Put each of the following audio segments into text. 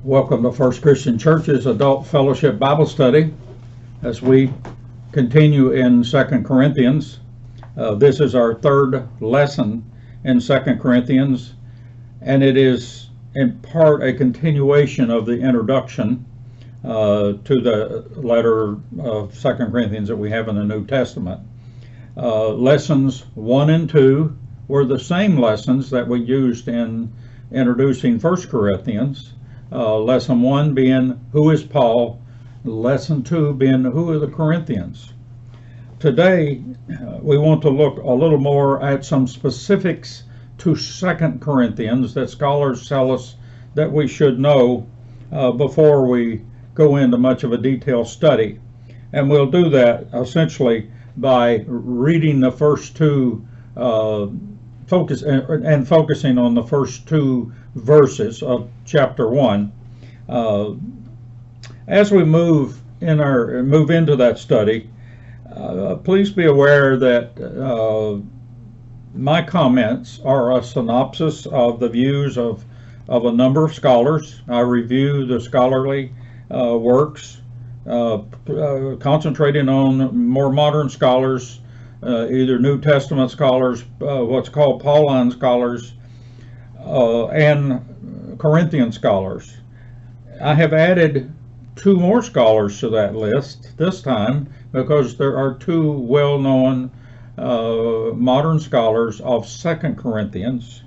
Welcome to First Christian Church's Adult Fellowship Bible Study as we continue in 2 Corinthians. This is our third lesson in 2 Corinthians, and it is in part a continuation of the introduction to the letter of 2 Corinthians that we have in the New Testament. Lessons 1 and 2 were the same lessons that we used in introducing 1 Corinthians. Lesson 1 being, who is Paul? Lesson 2 being, who are the Corinthians? Today, we want to look a little more at some specifics to 2 Corinthians that scholars tell us that we should know before we go into much of a detailed study. And we'll do that essentially by reading the first two, focusing on the first two verses of chapter 1. As we move into that study, please be aware that my comments are a synopsis of the views of a number of scholars. I review the scholarly works, concentrating on more modern scholars, either New Testament scholars, what's called Pauline scholars, and Corinthian scholars. I have added two more scholars to that list this time because there are two well-known modern scholars of 2 Corinthians.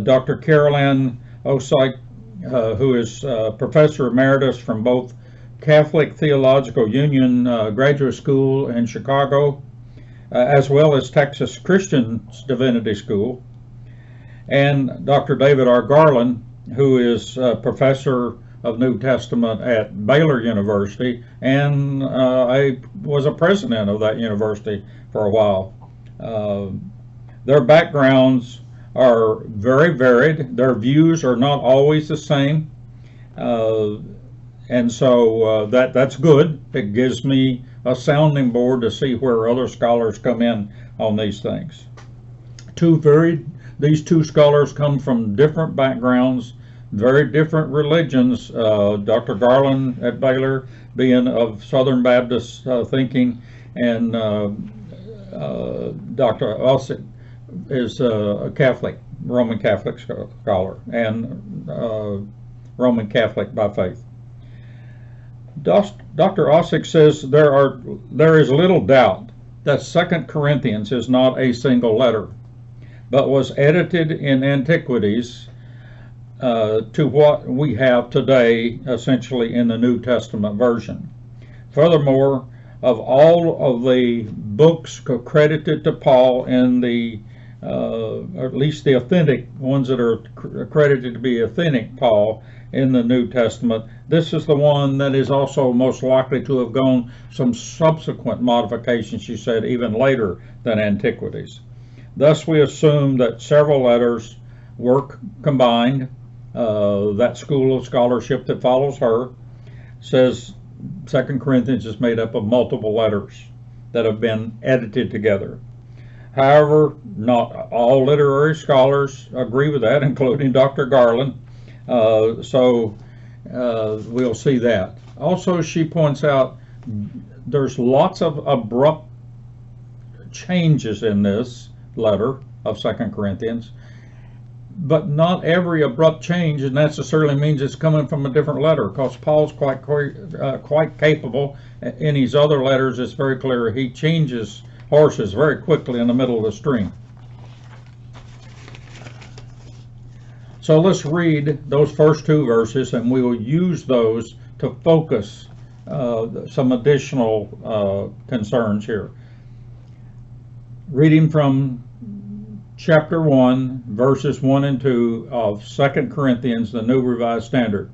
Dr. Carolyn Osik, who is Professor Emeritus from both Catholic Theological Union Graduate School in Chicago, as well as Texas Christian Divinity School, and Dr. David R. Garland, who is Professor of New Testament at Baylor University, and I was a president of that university for a while. Their backgrounds are very varied. Their views are not always the same, and so that's good. It gives me a sounding board to see where other scholars come in on these things. These two scholars come from different backgrounds, very different religions. Dr. Garland at Baylor being of Southern Baptist thinking, and Dr. Osik is a Catholic, Roman Catholic scholar, and Roman Catholic by faith. Dr. Osik says there is little doubt that 2 Corinthians is not a single letter, but was edited in antiquities to what we have today, essentially in the New Testament version. Furthermore, of all of the books credited to Paul in the, or at least the authentic ones that are credited to be authentic Paul in the New Testament, this is the one that is also most likely to have gone some subsequent modifications, she said, even later than antiquities. Thus, we assume that several letters were combined. That school of scholarship that follows her says 2 Corinthians is made up of multiple letters that have been edited together. However, not all literary scholars agree with that, including Dr. Garland. So we'll see that. Also, she points out there's lots of abrupt changes in this letter of 2 Corinthians, but not every abrupt change necessarily means it's coming from a different letter, because Paul's quite capable. In his other letters, it's very clear he changes horses very quickly in the middle of the stream. So let's read those first two verses, and we will use those to focus some additional concerns here. Reading from chapter 1, verses 1 and 2 of 2 Corinthians, the New Revised Standard.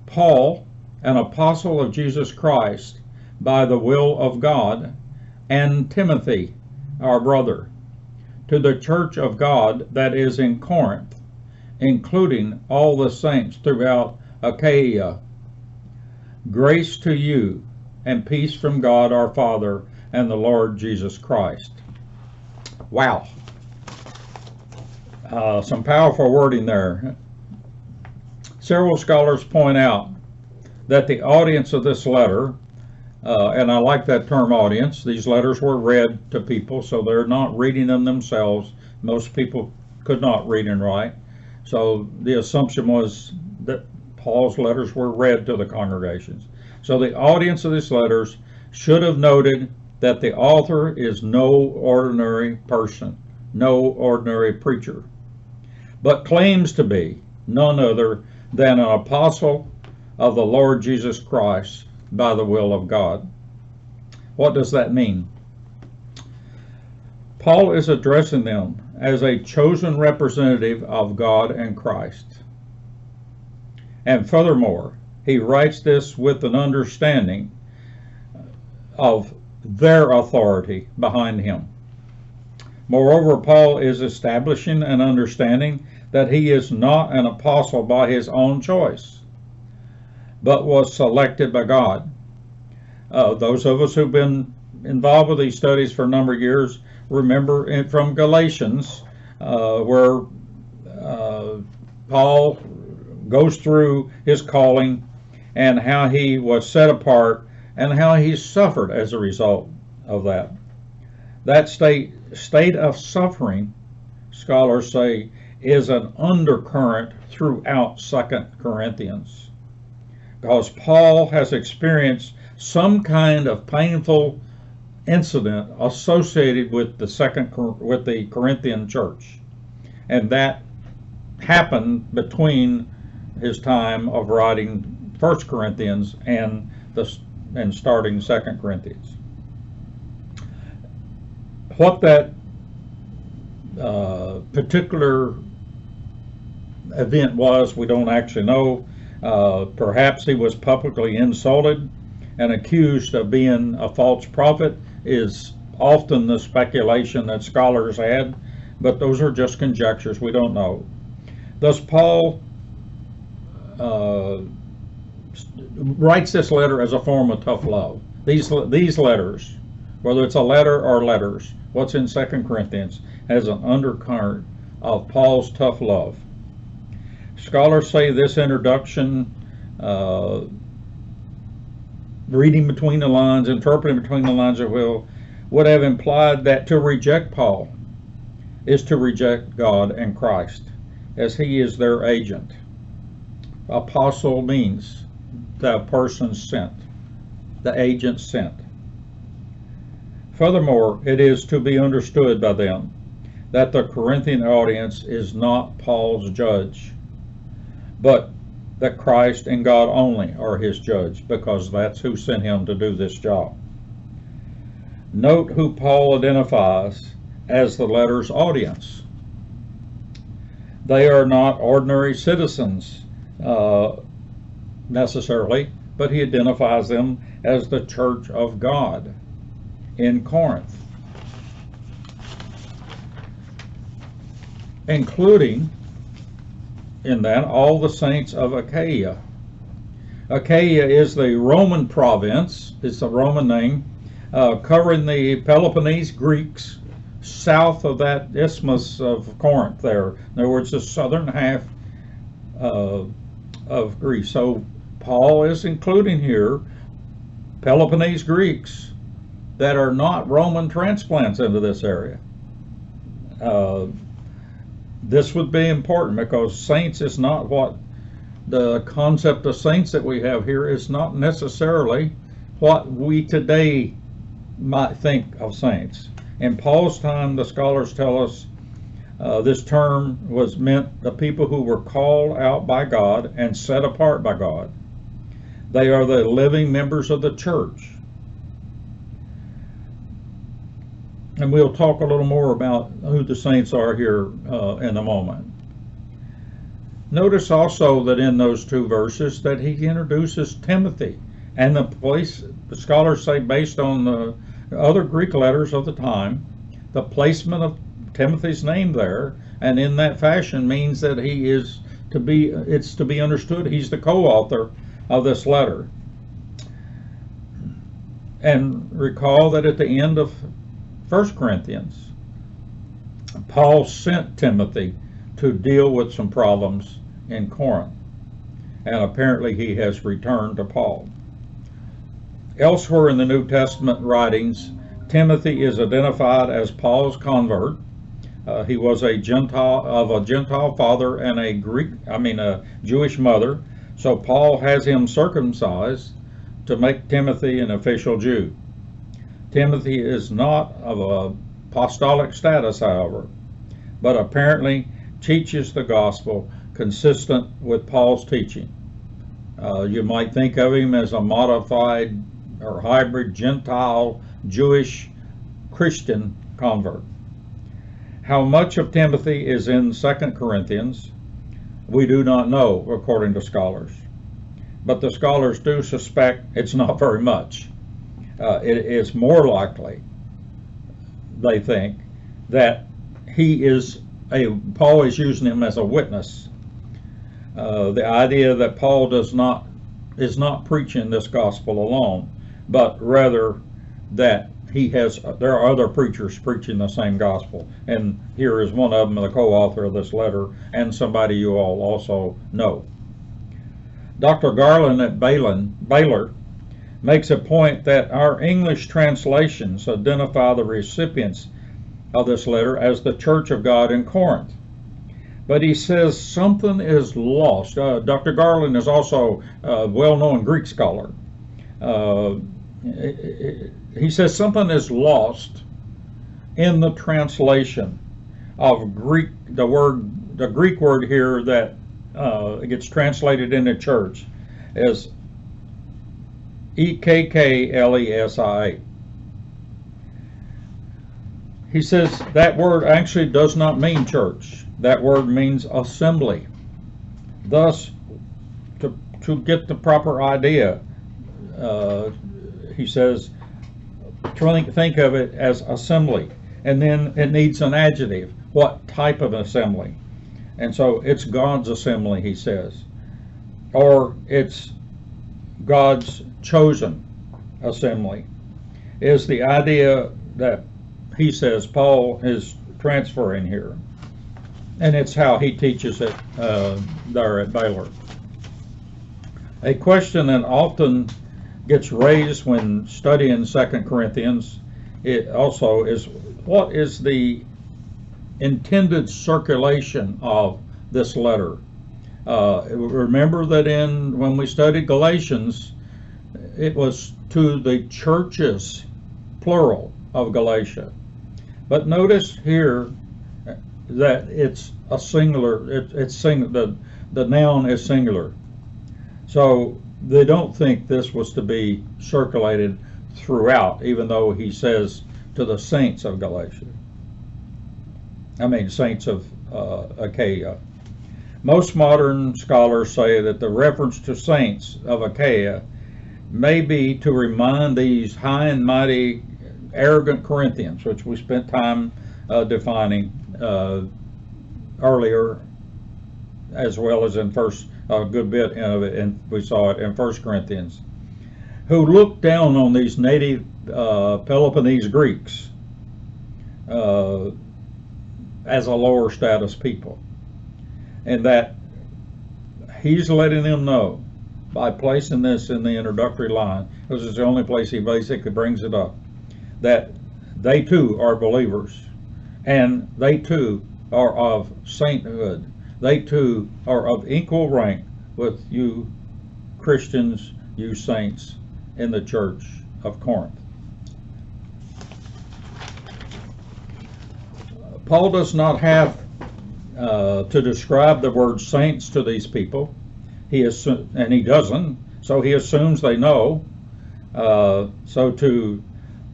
Paul, an apostle of Jesus Christ, by the will of God, and Timothy, our brother, to the church of God that is in Corinth, including all the saints throughout Achaia. Grace to you, and peace from God our Father and the Lord Jesus Christ. Wow. Some powerful wording there. Several scholars point out that the audience of this letter, and I like that term audience, these letters were read to people, so they're not reading them themselves. Most people could not read and write. So the assumption was that Paul's letters were read to the congregations. So the audience of these letters should have noted that the author is no ordinary person, no ordinary preacher, but claims to be none other than an apostle of the Lord Jesus Christ by the will of God. What does that mean? Paul is addressing them as a chosen representative of God and Christ. And furthermore, he writes this with an understanding of their authority behind him. Moreover, Paul is establishing an understanding that he is not an apostle by his own choice, but was selected by God. Those of us who've been involved with these studies for a number of years remember from Galatians, where Paul goes through his calling and how he was set apart and how he suffered as a result of that. That state of suffering, scholars say, is an undercurrent throughout 2 Corinthians, because Paul has experienced some kind of painful incident associated with the Corinthian church, and that happened between his time of writing 1 Corinthians and starting 2 Corinthians. What that particular event was, we don't actually know. Perhaps he was publicly insulted and accused of being a false prophet is often the speculation that scholars had, but those are just conjectures. We don't know. Thus, Paul writes this letter as a form of tough love. These letters, whether it's a letter or letters, what's in 2 Corinthians, has an undercurrent of Paul's tough love. Scholars say this introduction, reading between the lines, interpreting between the lines, if will, would have implied that to reject Paul is to reject God and Christ, as he is their agent. Apostle means the person sent, the agent sent. Furthermore, it is to be understood by them that the Corinthian audience is not Paul's judge, but that Christ and God only are his judge, because that's who sent him to do this job. Note who Paul identifies as the letter's audience. They are not ordinary citizens necessarily, but he identifies them as the church of God in Corinth, including in that all the saints of Achaia. Achaia is the Roman province, it's a Roman name, covering the Peloponnese Greeks south of that isthmus of Corinth there. In other words, the southern half of Greece. So Paul is including here Peloponnese Greeks that are not Roman transplants into this area. This would be important because saints is not what the concept of saints that we have here is not necessarily what we today might think of saints. In Paul's time, the scholars tell us this term was meant the people who were called out by God and set apart by God. They are the living members of the church. And we'll talk a little more about who the saints are here in a moment. Notice also that in those two verses that he introduces Timothy, and the scholars say based on the other Greek letters of the time, the placement of Timothy's name there, and in that fashion means that he is it's to be understood he's the co-author of this letter. And recall that at the end of 1 Corinthians, Paul sent Timothy to deal with some problems in Corinth. and apparently he has returned to Paul. Elsewhere in the New Testament writings, Timothy is identified as Paul's convert. He was a Gentile father and a Jewish mother. So Paul has him circumcised to make Timothy an official Jew. Timothy is not of apostolic status, however, but apparently teaches the gospel consistent with Paul's teaching. You might think of him as a modified or hybrid Gentile Jewish Christian convert. How much of Timothy is in 2 Corinthians, we do not know, according to scholars. But the scholars do suspect it's not very much. It is more likely, they think, that Paul is using him as a witness. The idea that Paul is not preaching this gospel alone, but rather that there are other preachers preaching the same gospel, and here is one of them, the co-author of this letter, and somebody you all also know. Dr. Garland at Baylor makes a point that our English translations identify the recipients of this letter as the Church of God in Corinth. But he says something is lost. Dr. Garland is also a well-known Greek scholar. He says something is lost in the translation of Greek. The Greek word here that gets translated into church is ekklesia. He says that word actually does not mean church. That word means assembly. Thus, to get the proper idea, he says, think of it as assembly, and then it needs an adjective. What type of assembly? And so it's God's assembly, he says, or it's God's chosen assembly, is the idea that he says Paul is transferring here. And it's how he teaches it there at Baylor. A question that often gets raised when studying 2 Corinthians, it also is, what is the intended circulation of this letter? Remember that when we studied Galatians, it was to the churches, plural, of Galatia. But notice here that it's a singular, the noun is singular. So they don't think this was to be circulated throughout, even though he says to the saints of Galatia. Saints of Achaia. Most modern scholars say that the reference to saints of Achaia may be to remind these high and mighty, arrogant Corinthians, which we spent time defining earlier, as well as in a good bit of it, and we saw it in 1 Corinthians, who looked down on these native Peloponnese Greeks as a lower status people. And that he's letting them know by placing this in the introductory line, because it's the only place he basically brings it up, that they too are believers, and they too are of sainthood. They too are of equal rank with you Christians, you saints in the church of Corinth. Paul does not have to describe the word saints to these people. And he doesn't, so he assumes they know. So to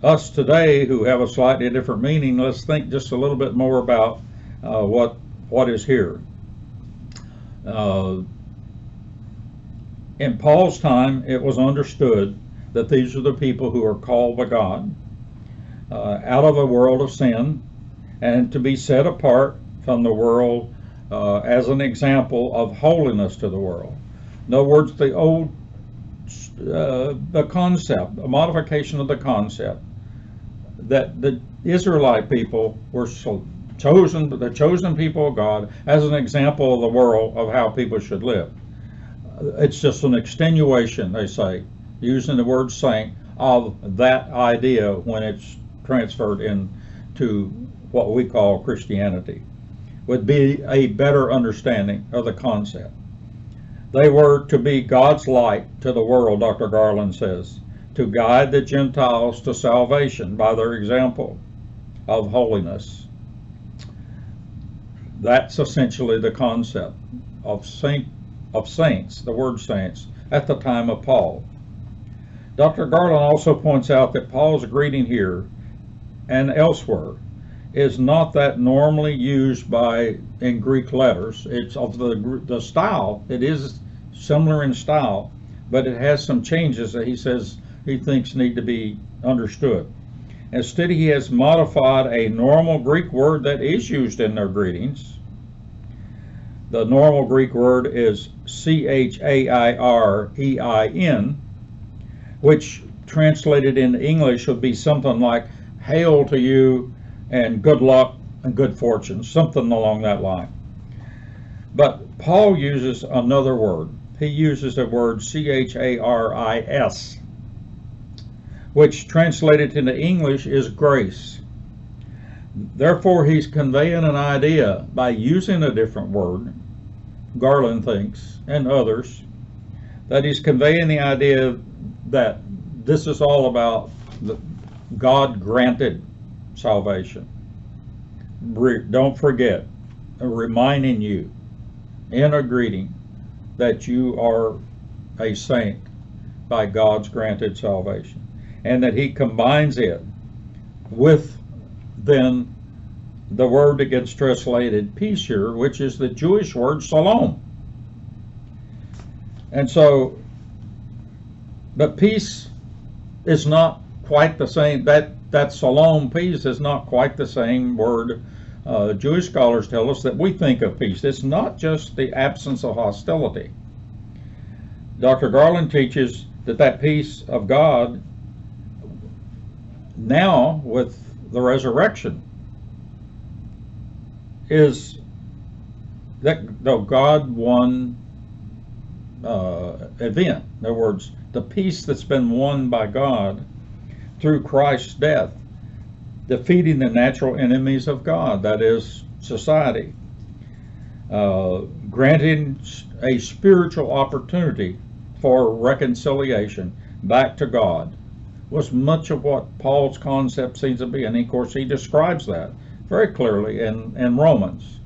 us today who have a slightly different meaning, let's think just a little bit more about what is here. In Paul's time, it was understood that these are the people who are called by God out of a world of sin, and to be set apart from the world as an example of holiness to the world. In other words, the concept, a modification of the concept, that the Israelite people were chosen, the chosen people of God, as an example of the world of how people should live. it's just an extenuation, they say, using the word saint, of that idea when it's transferred into what we call Christianity, would be a better understanding of the concept. They were to be God's light to the world, Dr. Garland says, to guide the Gentiles to salvation by their example of holiness. That's essentially the concept of saints, the word saints, at the time of Paul. Dr. Garland also points out that Paul's greeting here and elsewhere is not that normally used in Greek letters. It's of the style. It is similar in style, but it has some changes that he says he thinks need to be understood. Instead, he has modified a normal Greek word that is used in their greetings. The normal Greek word is chairrein, which translated into English would be something like hail to you and good luck and good fortune, something along that line. But Paul uses another word. He uses the word charis, which translated into English is grace. Therefore, he's conveying an idea by using a different word, Garland thinks, and others, that he's conveying the idea that this is all about the God-granted salvation. Don't forget, reminding you in a greeting that you are a saint by God's granted salvation, and that he combines it with then the word that gets translated peace here, which is the Jewish word shalom. And so, but peace is not quite the same. That shalom, peace, is not quite the same word. Jewish scholars tell us that we think of peace. It's not just the absence of hostility. Dr. Garland teaches that peace of God now with the resurrection is that the God won event. In other words, the peace that's been won by God through Christ's death, defeating the natural enemies of God, that is society, granting a spiritual opportunity for reconciliation back to God, was much of what Paul's concept seems to be. And of course, he describes that very clearly in Romans,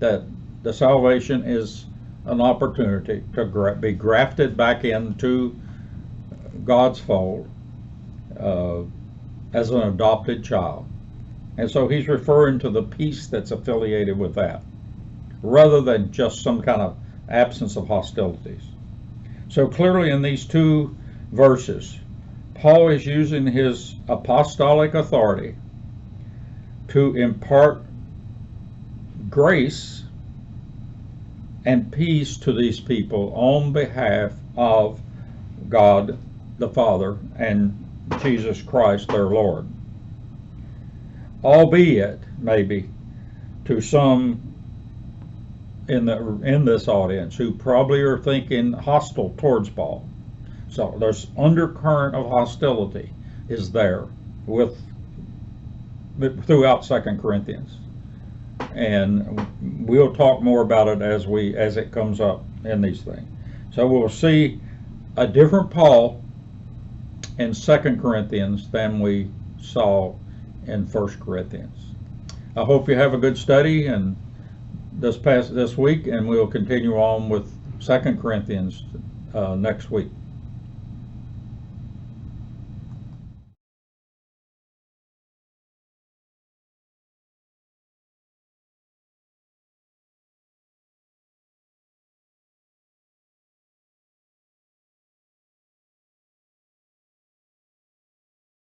that the salvation is an opportunity to be grafted back into God's fold as an adopted child. And so he's referring to the peace that's affiliated with that, rather than just some kind of absence of hostilities. So clearly in these two verses, Paul is using his apostolic authority to impart grace and peace to these people on behalf of God the Father and Jesus Christ their Lord. Albeit, maybe, to some in this audience who probably are thinking hostile towards Paul. So there's undercurrent of hostility is there throughout 2 Corinthians. And we'll talk more about it as it comes up in these things. So we'll see a different Paul in 2 Corinthians than we saw in 1 Corinthians. I hope you have a good study and this week, and we'll continue on with 2 Corinthians next week.